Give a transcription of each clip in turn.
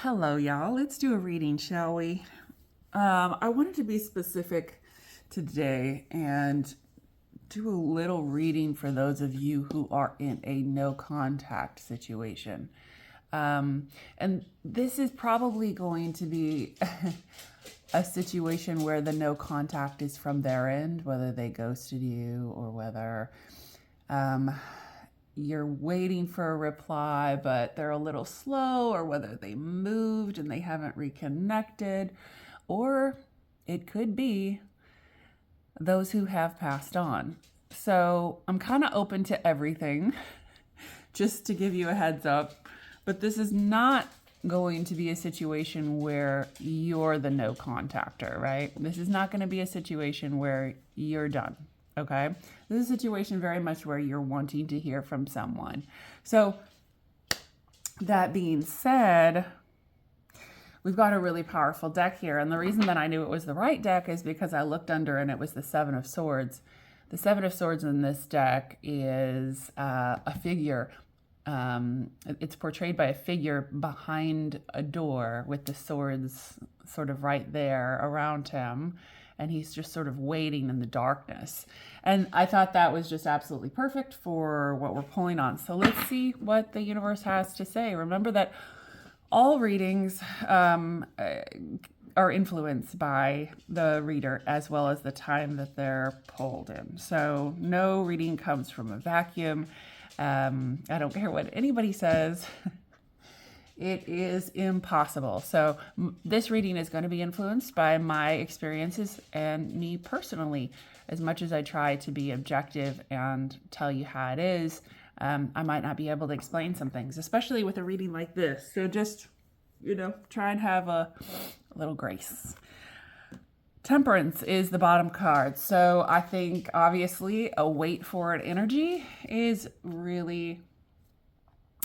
Hello, y'all. Let's do a reading, shall we? I wanted to be specific today and do a little reading for those of you who are in a no contact situation. And this is probably going to be a situation where the no contact is from their end, whether they ghosted you or whether you're waiting for a reply, but they're a little slow, or whether they moved and they haven't reconnected, or it could be those who have passed on. So I'm kind of open to everything, just to give you a heads up. But this is not going to be a situation where you're the no contactor, right? This is not going to be a situation where you're done. Okay. This is a situation very much where you're wanting to hear from someone. So that being said, we've got a really powerful deck here. And the reason that I knew it was the right deck is because I looked under and it was the Seven of Swords. The Seven of Swords in this deck is a figure. It's portrayed by a figure behind a door with the swords sort of right there around him. And he's just sort of waiting in the darkness. And I thought that was just absolutely perfect for what we're pulling on. So let's see what the universe has to say. Remember that all readings are influenced by the reader as well as the time that they're pulled in. So no reading comes from a vacuum. I don't care what anybody says. It is impossible. So this reading is going to be influenced by my experiences and me personally. As much as I try to be objective and tell you how it is, I might not be able to explain some things, especially with a reading like this. So just, try and have a little grace. Temperance is the bottom card. So I think obviously a wait for it energy is really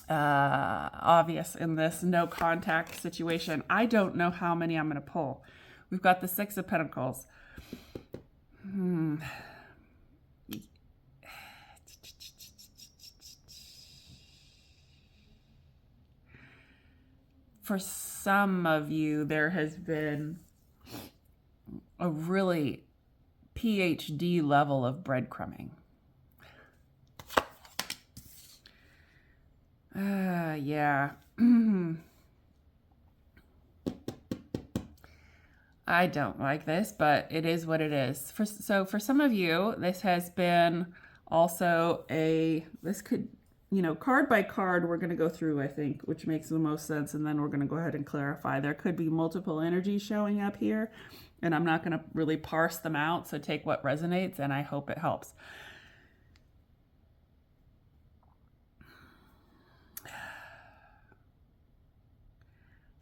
obvious in this no contact situation. I don't know how many I'm going to pull. We've got the Six of Pentacles. For some of you, there has been a really PhD level of breadcrumbing. Yeah. I don't like this, but it is what it is. So for some of you, this has been also this could, card by card, we're going to go through, I think, which makes the most sense. And then we're going to go ahead and clarify. There could be multiple energies showing up here, and I'm not going to really parse them out. So take what resonates, and I hope it helps.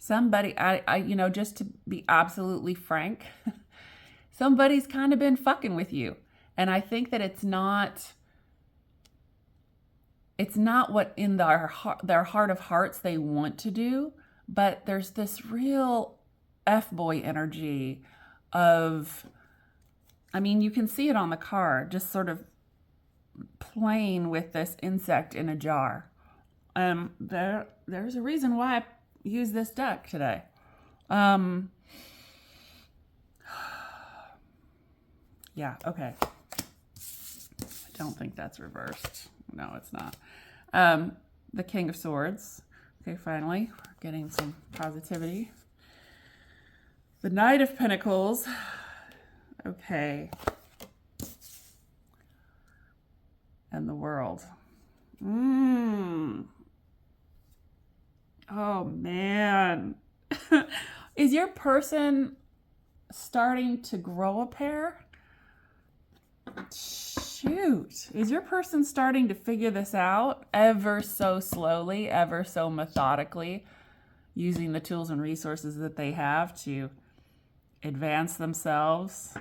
Somebody, just to be absolutely frank, somebody's kind of been fucking with you. And I think that it's not what in their heart of hearts they want to do, but there's this real F-boy energy of, you can see it on the card, just sort of playing with this insect in a jar. There's a reason why I use this deck today. Yeah, okay. I don't think that's reversed. No, it's not. The King of Swords. Okay, finally, we're getting some positivity. The Knight of Pentacles. Okay. And the World. Oh, man. Is your person starting to grow a pair? Shoot. Is your person starting to figure this out ever so slowly, ever so methodically, using the tools and resources that they have to advance themselves?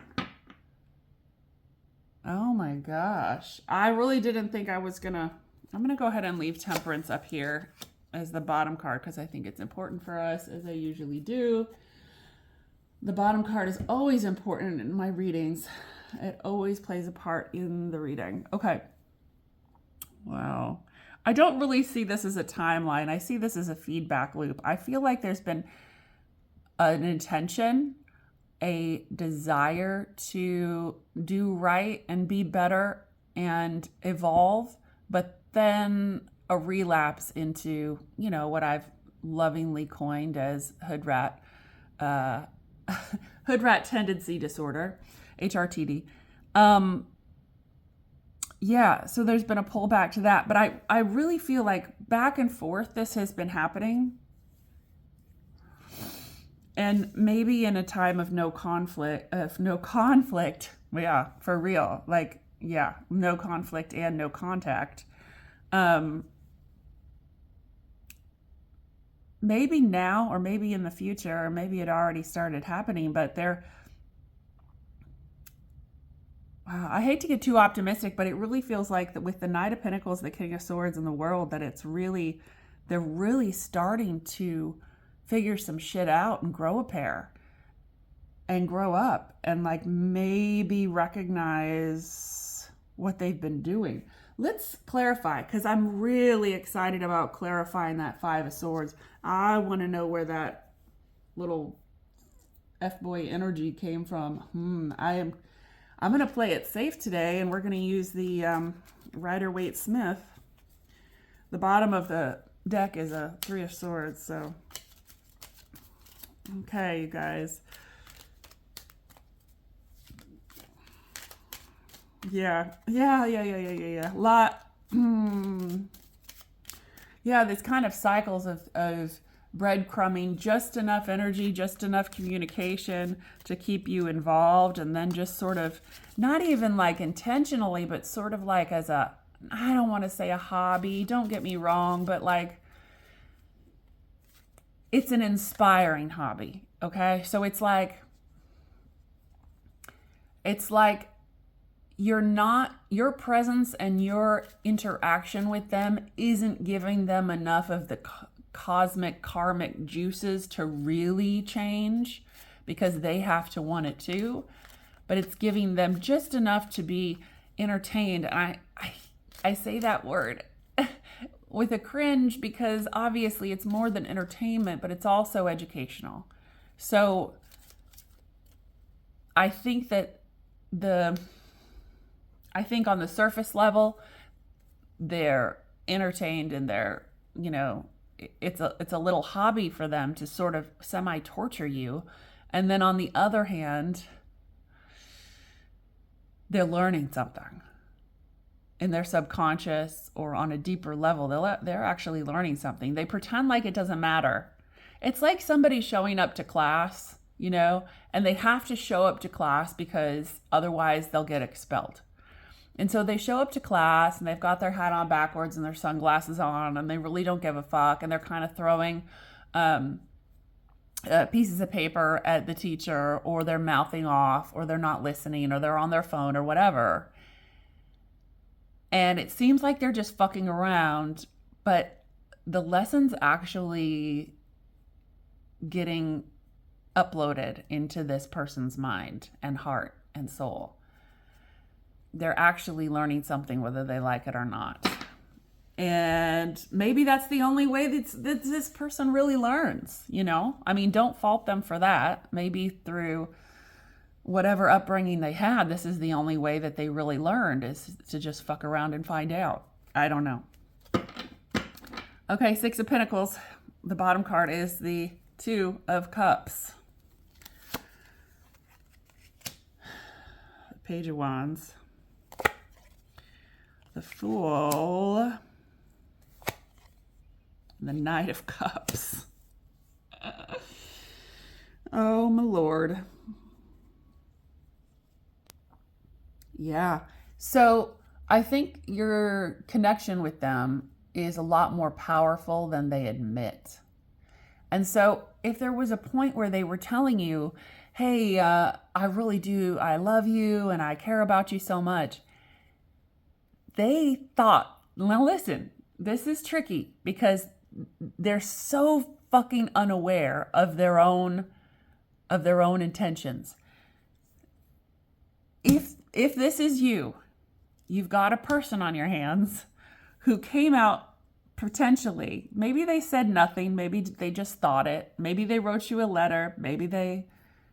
Oh my gosh. I really didn't think I'm going to go ahead and leave Temperance up here as the bottom card because I think it's important for us, as I usually do. The bottom card is always important in my readings. It always plays a part in the reading. Okay. Wow. I don't really see this as a timeline. I see this as a feedback loop. I feel like there's been an intention, a desire to do right and be better and evolve, but then a relapse into, what I've lovingly coined as hood rat tendency disorder, HRTD. Yeah, so there's been a pullback to that, but I really feel like back and forth this has been happening. And maybe in a time of no conflict, yeah, for real, like, yeah, no conflict and no contact. Maybe now, or maybe in the future, or maybe it already started happening, but I hate to get too optimistic, but it really feels like that with the Knight of Pentacles, the King of Swords in the world, that they're really starting to figure some shit out and grow a pair and grow up and like maybe recognize what they've been doing. Let's clarify, because I'm really excited about clarifying that Five of Swords. I want to know where that little F-boy energy came from. I'm going to play it safe today, and we're going to use the Rider-Waite-Smith. The bottom of the deck is a Three of Swords, so... Okay, you guys. Yeah. Yeah, there's kind of cycles of breadcrumbing, just enough energy, just enough communication to keep you involved, and then just sort of, not even like intentionally, but sort of like as a, I don't want to say a hobby, don't get me wrong, but like, it's an inspiring hobby, okay? So it's like your presence and your interaction with them isn't giving them enough of the cosmic karmic juices to really change, because they have to want it too, but it's giving them just enough to be entertained. And I say that word with a cringe, because obviously it's more than entertainment, but it's also educational. So I think that on the surface level, they're entertained, and they're, it's a little hobby for them to sort of semi-torture you. And then on the other hand, they're learning something in their subconscious, or on a deeper level. They're actually learning something. They pretend like it doesn't matter. It's like somebody showing up to class, and they have to show up to class because otherwise they'll get expelled. And so they show up to class, and they've got their hat on backwards and their sunglasses on, and they really don't give a fuck, and they're kind of throwing pieces of paper at the teacher, or they're mouthing off, or they're not listening, or they're on their phone, or whatever. And it seems like they're just fucking around, but the lesson's actually getting uploaded into this person's mind and heart and soul. They're actually learning something, whether they like it or not. And maybe that's the only way that this person really learns, I mean, don't fault them for that. Maybe through whatever upbringing they had, this is the only way that they really learned, is to just fuck around and find out. I don't know. Okay, Six of Pentacles. The bottom card is the Two of Cups. Page of Wands. The Fool. The Knight of Cups. Oh, my Lord. Yeah. So I think your connection with them is a lot more powerful than they admit. And so if there was a point where they were telling you, hey, I really do, I love you and I care about you so much, they thought, now listen, this is tricky, because they're so fucking unaware of their own intentions. If this is you, you've got a person on your hands who came out Potentially. Maybe they said nothing. Maybe they just thought it. Maybe they wrote you a letter. Maybe they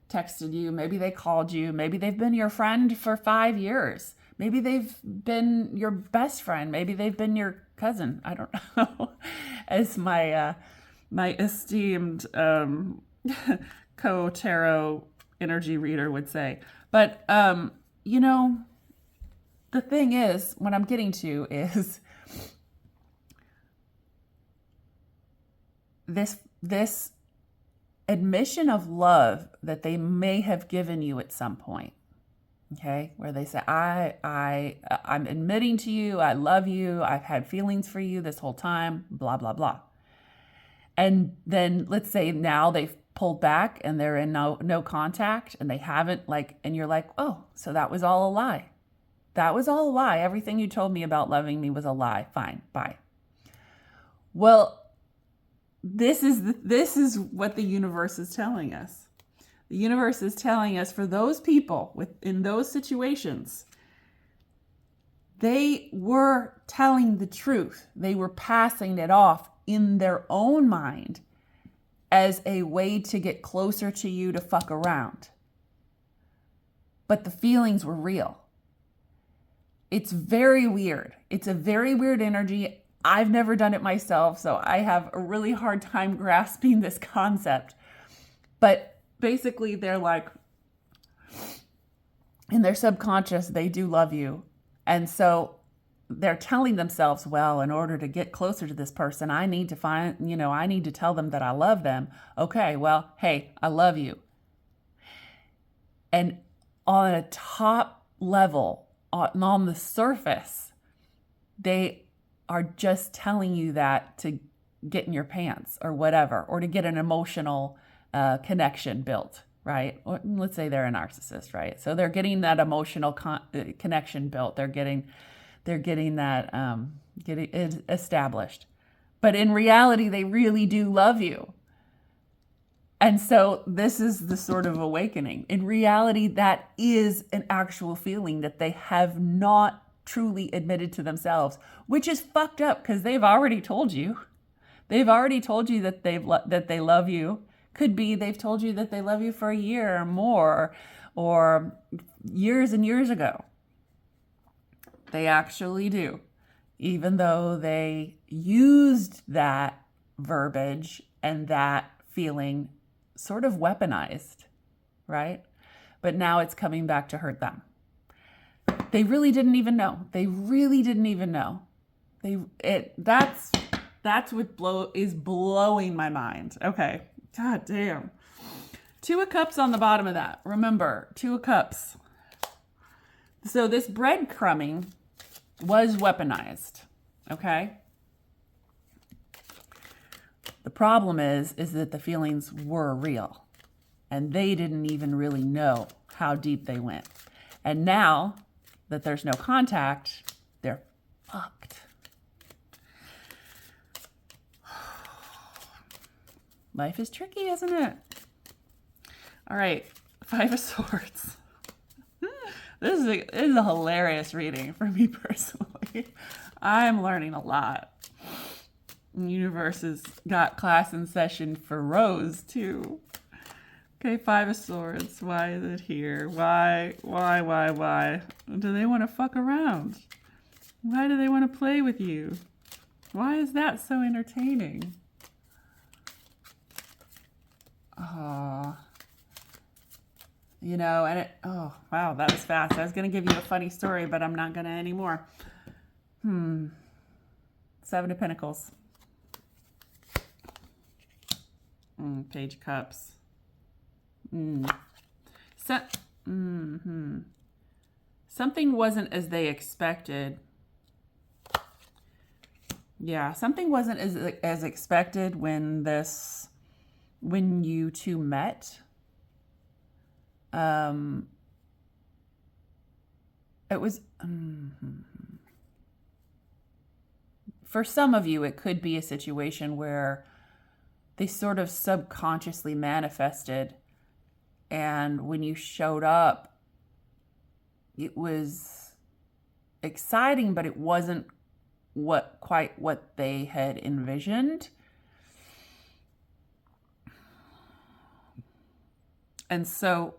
texted you. Maybe they called you. Maybe they've been your friend for 5 years. Maybe they've been your best friend. Maybe they've been your cousin. I don't know. As my esteemed co-tarot energy reader would say. But you know, the thing is, what I'm getting to is this admission of love that they may have given you at some point. Okay, where they say, I'm admitting to you, I love you, I've had feelings for you this whole time, blah, blah, blah. And then let's say now they've pulled back and they're in no contact and they haven't and you're like, oh, so that was all a lie. That was all a lie. Everything you told me about loving me was a lie. Fine, bye. Well, this is what the universe is telling us. The universe is telling us for those people in those situations, they were telling the truth. They were passing it off in their own mind as a way to get closer to you to fuck around. But the feelings were real. It's very weird. It's a very weird energy. I've never done it myself, so I have a really hard time grasping this concept. But basically, they're like, in their subconscious, they do love you. And so they're telling themselves, well, in order to get closer to this person, I need to tell them that I love them. Okay, well, hey, I love you. And on a top level, on the surface, they are just telling you that to get in your pants or whatever, or to get an emotional connection built, right? Or let's say they're a narcissist, right? So they're getting that emotional connection built. They're getting that getting it established. But in reality, they really do love you. And so this is the sort of awakening. In reality, that is an actual feeling that they have not truly admitted to themselves, which is fucked up because they've already told you. They've already told you that that they love you. Could be they've told you that they love you for a year or more, or years and years ago. They actually do, even though they used that verbiage and that feeling sort of weaponized, right? But now it's coming back to hurt them. They really didn't even know. They really didn't even know. That's what is blowing my mind. Okay. God damn. 2 of Cups on the bottom of that. Remember, 2 of Cups. So this breadcrumbing was weaponized. Okay? The problem is that the feelings were real. And they didn't even really know how deep they went. And now that there's no contact, they're fucked. Life is tricky, isn't it? All right, 5 of Swords. This is a hilarious reading for me personally. I'm learning a lot. The universe has got class in session for Rose, too. Okay, 5 of Swords. Why is it here? Why? Do they want to fuck around? Why do they want to play with you? Why is that so entertaining? Oh, oh, wow, that was fast. I was going to give you a funny story, but I'm not going to anymore. 7 of Pentacles. Page of Cups. Something wasn't as they expected. Yeah, something wasn't as expected when you two met. It was, for some of you, it could be a situation where they sort of subconsciously manifested, and when you showed up, it was exciting, but it wasn't quite what they had envisioned. And so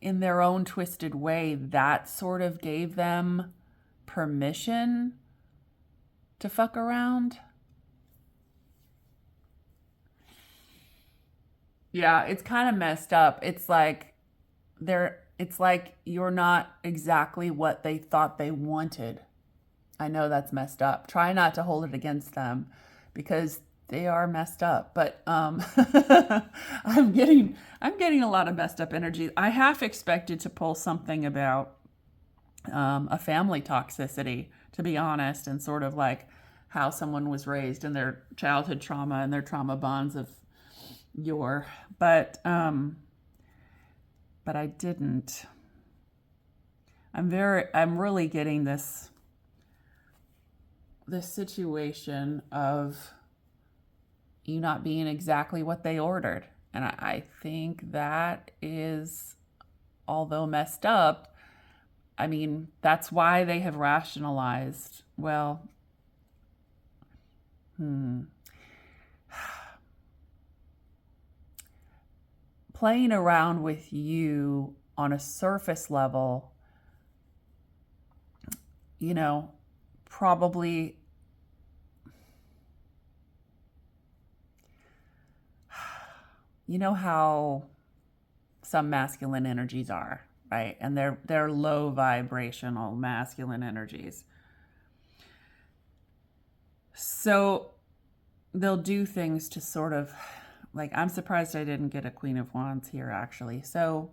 in their own twisted way, that sort of gave them permission to fuck around. Yeah, it's kind of messed up. It's like you're not exactly what they thought they wanted. I know that's messed up. Try not to hold it against them because they are messed up. But I'm getting a lot of messed up energy. I half expected to pull something about a family toxicity, to be honest, and sort of like how someone was raised and their childhood trauma and their trauma bonds of yore. But I didn't. I'm really getting this situation of you not being exactly what they ordered. And I think that is, although messed up, I mean, that's why they have rationalized, well, playing around with you on a surface level, probably how some masculine energies are, right? And they're low vibrational masculine energies. So they'll do things to sort of, like, I'm surprised I didn't get a Queen of Wands here, actually. So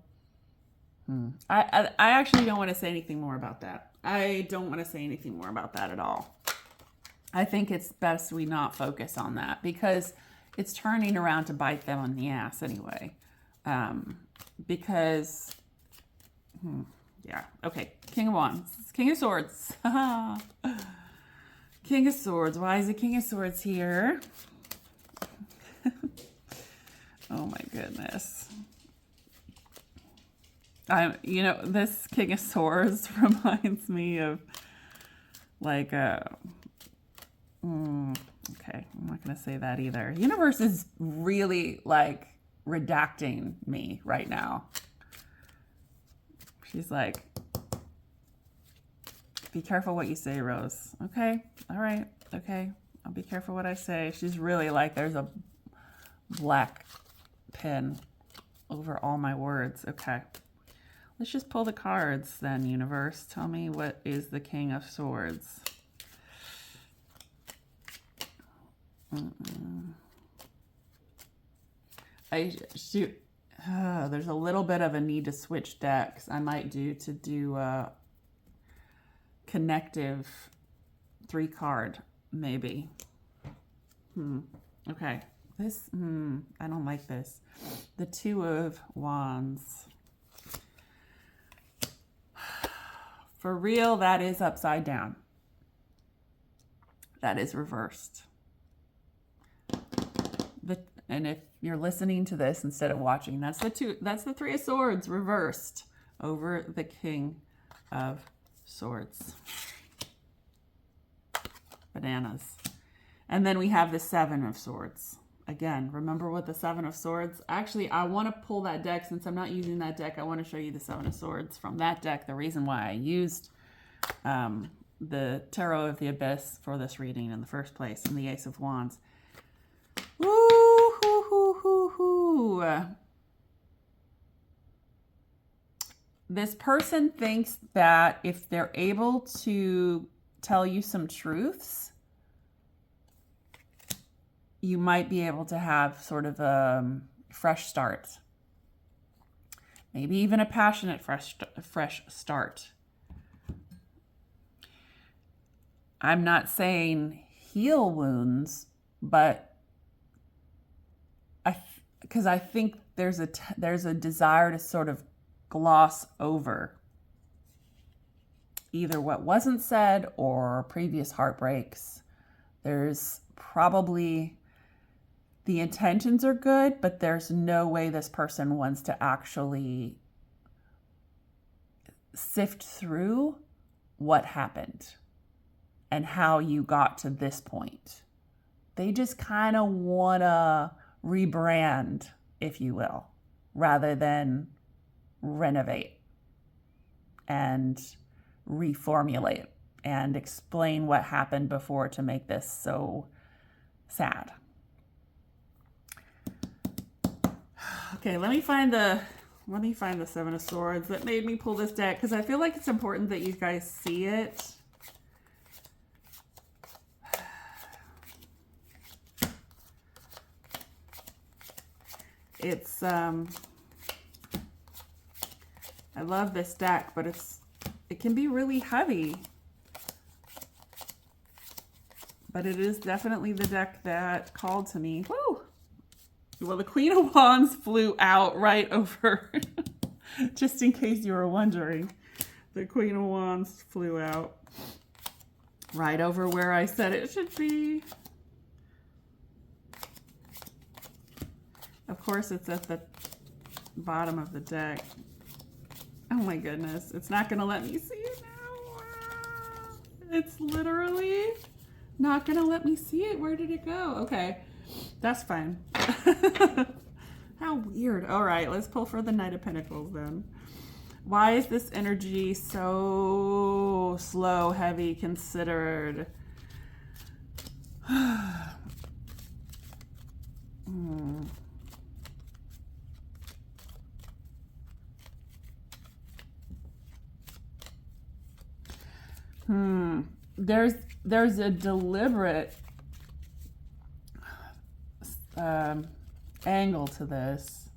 I actually don't want to say anything more about that. I don't want to say anything more about that at all. I think it's best we not focus on that because it's turning around to bite them on the ass anyway. Because, yeah. Okay, King of Wands. King of Swords. King of Swords. Why is the King of Swords here? Oh my goodness. This King of Swords reminds me of like okay, I'm not going to say that either. Universe is really like redacting me right now. She's like, be careful what you say, Rose. Okay. All right. Okay. I'll be careful what I say. She's really like, there's a black pen over all my words. Okay. Let's just pull the cards then, universe. Tell me, what is the King of Swords? There's a little bit of a need to switch decks. I might do a connective 3-card, maybe. Okay. This, I don't like this. The Two of Wands. For real, that is upside down. That is reversed. And if you're listening to this instead of watching, that's the Three of Swords reversed over the King of Swords. Bananas. And then we have the Seven of Swords. Again, remember what the Seven of Swords? Actually, I want to pull that deck. Since I'm not using that deck, I want to show you the Seven of Swords from that deck. The reason why I used the Tarot of the Abyss for this reading in the first place, and the Ace of Wands. Woo, hoo, hoo, hoo, hoo. This person thinks that if they're able to tell you some truths, you might be able to have sort of a fresh start. Maybe even a passionate fresh start. I'm not saying heal wounds, but because I think there's a desire to sort of gloss over either what wasn't said or previous heartbreaks. There's probably, the intentions are good, but there's no way this person wants to actually sift through what happened. and how you got to this point. They just kind of want to rebrand, if you will, rather than renovate and reformulate and explain what happened before to make this so sad. Okay, let me find the Seven of Swords that made me pull this deck, because I feel like it's important that you guys see it. It's I love this deck, but it can be really heavy. But it is definitely the deck that called to me. Woo! Well, the Queen of Wands flew out right over, just in case you were wondering. The Queen of Wands flew out right over where I said it should be. Of course, it's at the bottom of the deck. Oh my goodness. It's not going to let me see it now. It's literally not going to let me see it. Where did it go? Okay. That's fine. How weird. All right. Let's pull for the Knight of Pentacles then. Why is this energy so slow, heavy, considered? There's a deliberate angle to this,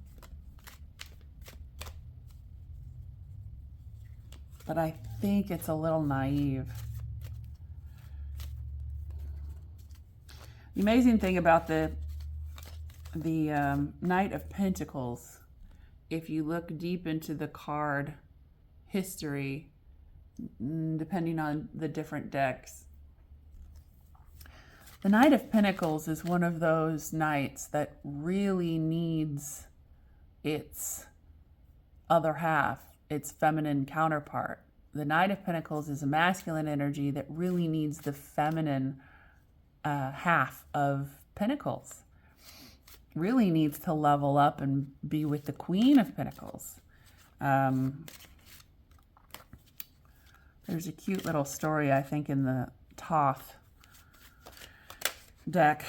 but I think it's a little naive. The amazing thing about the Knight of Pentacles, if you look deep into the card history, depending on the different decks, the Knight of Pentacles is one of those knights that really needs its other half, its feminine counterpart. The Knight of Pentacles is a masculine energy that really needs the feminine half of Pentacles. Really needs to level up and be with the Queen of Pentacles. There's a cute little story, I think, in the Thoth deck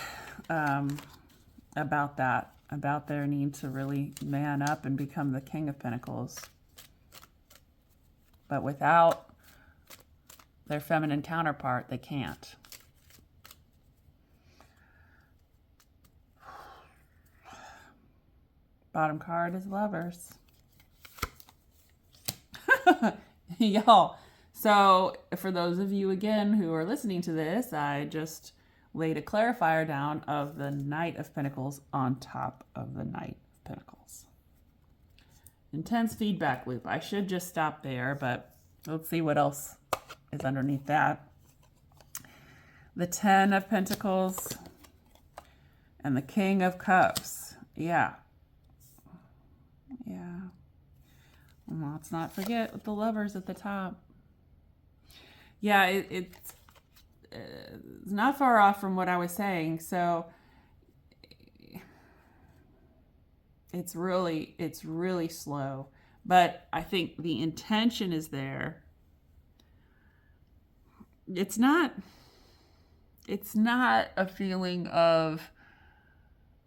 about that, about their need to really man up and become the King of Pentacles. But without their feminine counterpart, they can't. Bottom card is Lovers. Y'all. So for those of you, again, who are listening to this, I just laid a clarifier down of the Knight of Pentacles on top of the Knight of Pentacles. Intense feedback loop. I should just stop there, but let's see what else is underneath that. The Ten of Pentacles and the King of Cups. Yeah. Yeah. Well, let's not forget with the Lovers at the top. Yeah, it's not far off from what I was saying. So it's really slow, but I think the intention is there. It's not a feeling of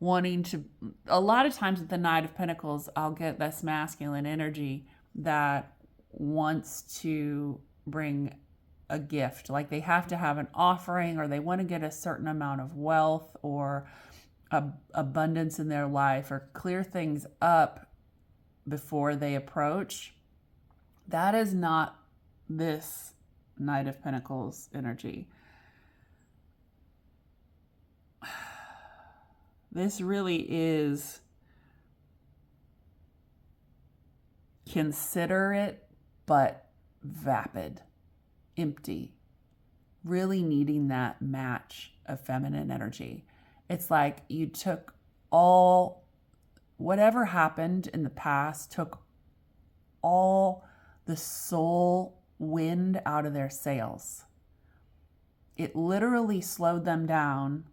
wanting to, a lot of times with the Knight of Pentacles, I'll get this masculine energy that wants to bring a gift. Like they have to have an offering, or they want to get a certain amount of wealth or abundance in their life, or clear things up before they approach. That is not this Knight of Pentacles energy. This really is considerate, but vapid, empty, really needing that match of feminine energy. It's like you took all, whatever happened in the past, took all the soul wind out of their sails. it literally slowed them down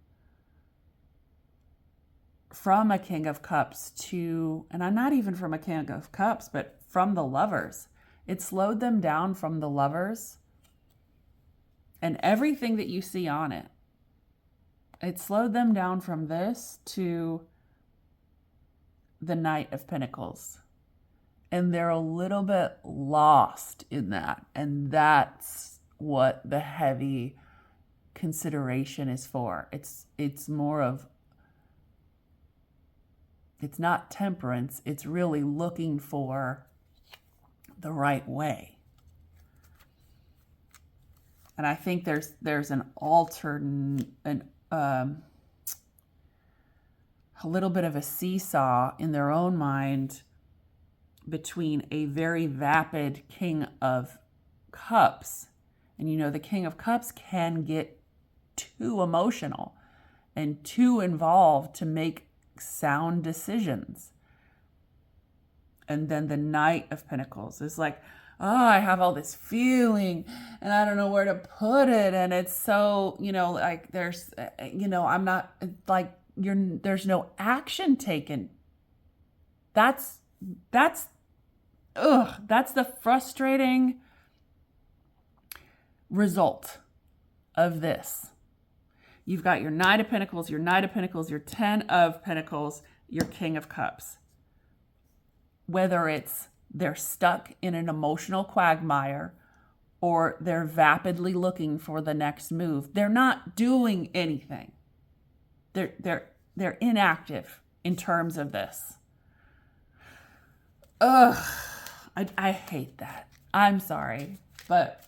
from a King of Cups to, and I'm not even from a King of Cups, but from the Lovers. It slowed them down from the Lovers and everything that you see on it. It slowed them down from this to the Knight of Pentacles. And they're a little bit lost in that. And that's what the heavy consideration is for. It's more of, it's not temperance, it's really looking for the right way. And I think there's an alternate, a little bit of a seesaw in their own mind between a very vapid King of Cups. And you know, the King of Cups can get too emotional and too involved to make sound decisions. And then the Knight of Pentacles is like, oh, I have all this feeling and I don't know where to put it. And it's so, you know, like there's, you know, I'm not like, there's no action taken. That's the frustrating result of this. You've got your Knight of Pentacles, your Knight of Pentacles, your Ten of Pentacles, your King of Cups. Whether it's they're stuck in an emotional quagmire or they're vapidly looking for the next move, they're not doing anything. They're inactive in terms of this. Ugh, I hate that. I'm sorry, but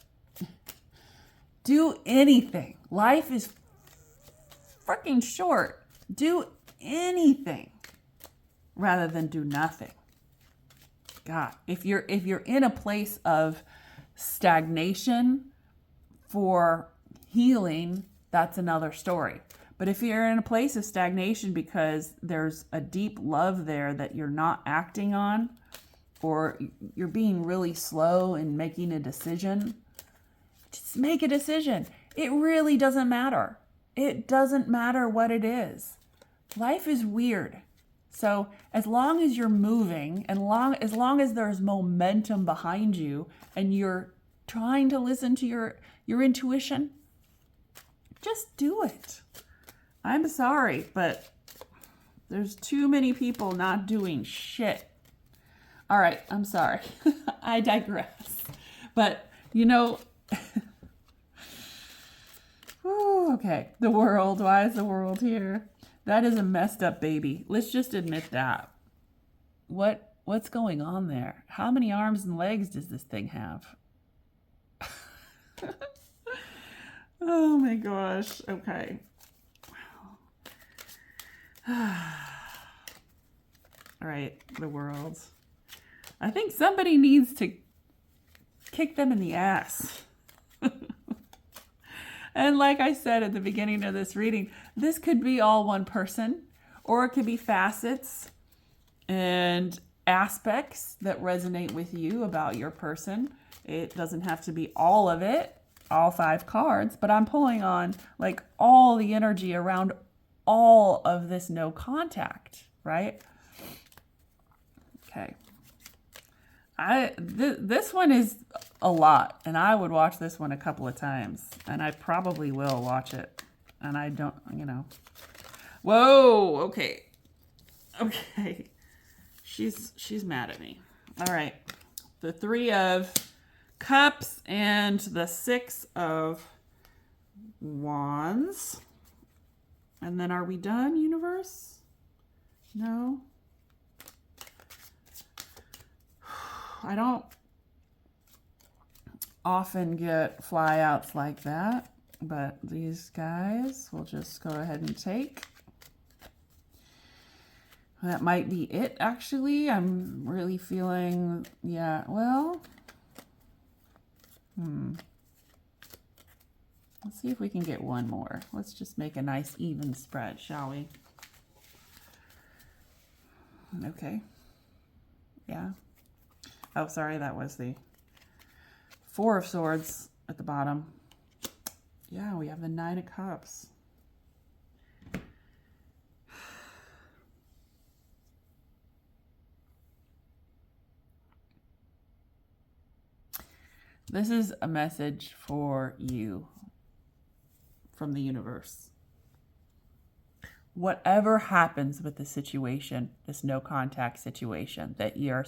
do anything. Life is freaking short. Do anything rather than do nothing. God, if you're in a place of stagnation for healing, that's another story. But if you're in a place of stagnation because there's a deep love there that you're not acting on, or you're being really slow in making a decision, just make a decision. It really doesn't matter. It doesn't matter what it is. Life is weird. So as long as you're moving and as long as there's momentum behind you and you're trying to listen to your intuition, just do it. I'm sorry, but there's too many people not doing shit. All right, I'm sorry. I digress. But, you know, okay, the world. Why is the world here? That is a messed up baby. Let's just admit that. What's going on there? How many arms and legs does this thing have? Oh my gosh. Okay. All right, the world. I think somebody needs to kick them in the ass. And like I said at the beginning of this reading, this could be all one person, or it could be facets and aspects that resonate with you about your person. It doesn't have to be all of it, all 5 cards, but I'm pulling on like all the energy around all of this no contact, right? Okay. This one is a lot, and I would watch this one a couple of times, and I probably will watch it, and I don't, you know. Whoa, okay. Okay. She's mad at me. All right. The 3 of Cups and the 6 of Wands. And then are we done, universe? No. I don't often get flyouts like that, but these guys we'll just go ahead and take. That might be it, actually. I'm really feeling, yeah, well, let's see if we can get one more. Let's just make a nice even spread, shall we? Okay. Yeah. Oh, sorry, that was the 4 of Swords at the bottom. Yeah, we have the Nine of Cups. This is a message for you from the universe. Whatever happens with the situation, this no contact situation that you're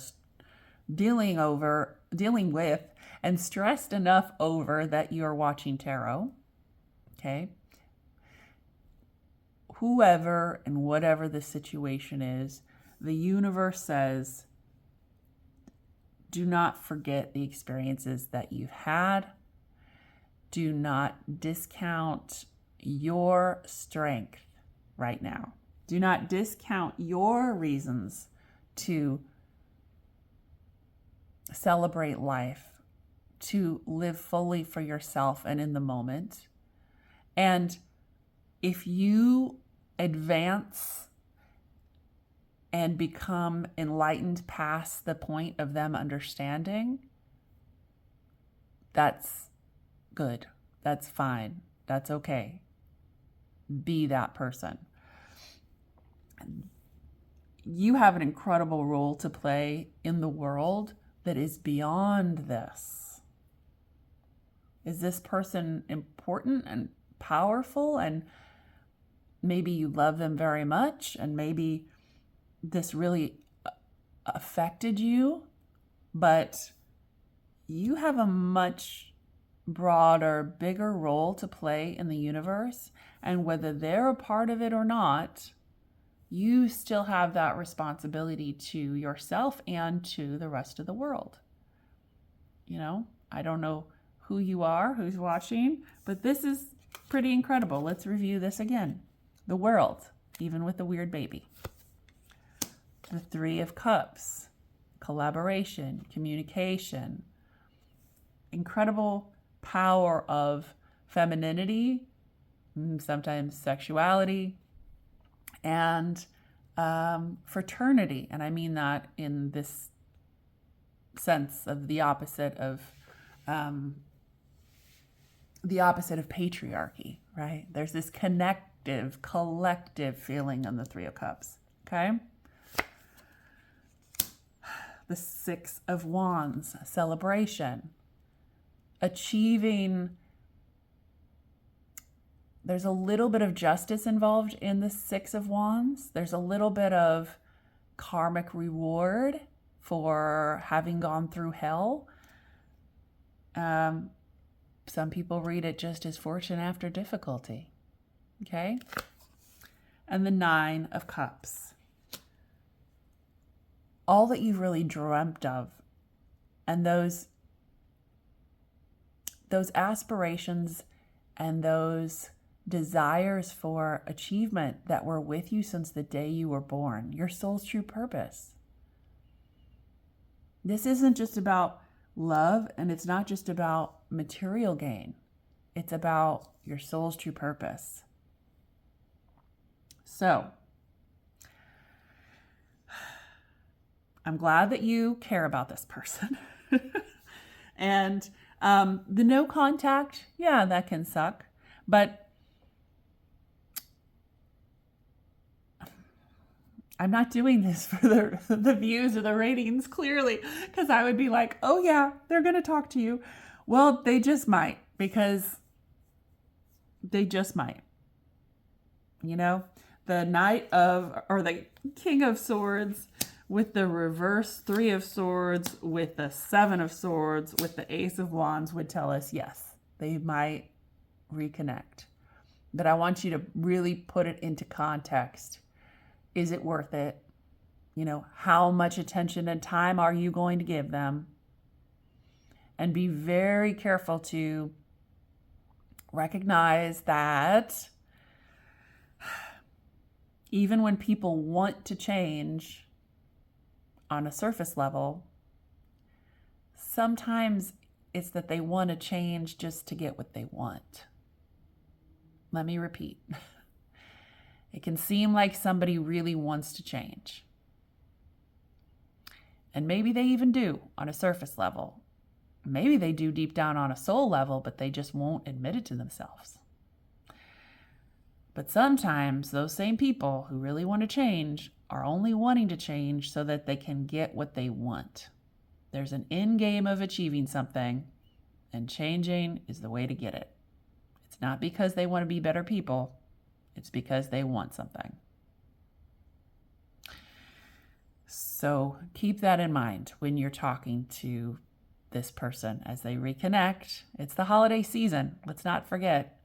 dealing with and stressed enough over that you're watching tarot, okay? Whoever and whatever the situation is, the universe says, do not forget the experiences that you've had. Do not discount your strength right now. Do not discount your reasons to celebrate life, to live fully for yourself and in the moment. And if you advance and become enlightened past the point of them understanding, that's good. That's fine. That's okay. Be that person. You have an incredible role to play in the world that is beyond this. Is this person important and powerful? And maybe you love them very much, and maybe this really affected you, but you have a much broader, bigger role to play in the universe. And whether they're a part of it or not, you still have that responsibility to yourself and to the rest of the world. You know, I don't know who you are, who's watching, but this is pretty incredible. Let's review this again. The world, even with the weird baby. The Three of Cups, collaboration, communication, incredible power of femininity, sometimes sexuality, and fraternity. And I mean that in this sense of the opposite of patriarchy, right? There's this connective, collective feeling on the Three of Cups, okay? The Six of Wands, celebration, achieving. There's a little bit of justice involved in the Six of Wands. There's a little bit of karmic reward for having gone through hell. Some people read it just as fortune after difficulty, okay? And the Nine of Cups. All that you've really dreamt of, and those aspirations and those desires for achievement that were with you since the day you were born, your soul's true purpose. This isn't just about love, and it's not just about material gain. It's about your soul's true purpose. So, I'm glad that you care about this person. And the no contact, yeah, that can suck. But I'm not doing this for the views or the ratings, clearly, because I would be like, oh yeah, they're going to talk to you. Well, they just might, because they just might. You know, the the King of Swords with the reverse Three of Swords, with the Seven of Swords, with the Ace of Wands would tell us, yes, they might reconnect. But I want you to really put it into context. Is it worth it? You know, how much attention and time are you going to give them? And be very careful to recognize that even when people want to change on a surface level, sometimes it's that they want to change just to get what they want. Let me repeat. It can seem like somebody really wants to change. And maybe they even do on a surface level. Maybe they do deep down on a soul level, but they just won't admit it to themselves. But sometimes those same people who really want to change are only wanting to change so that they can get what they want. There's an end game of achieving something, and changing is the way to get it. It's not because they want to be better people, it's because they want something. So keep that in mind when you're talking to this person as they reconnect. It's the holiday season. Let's not forget.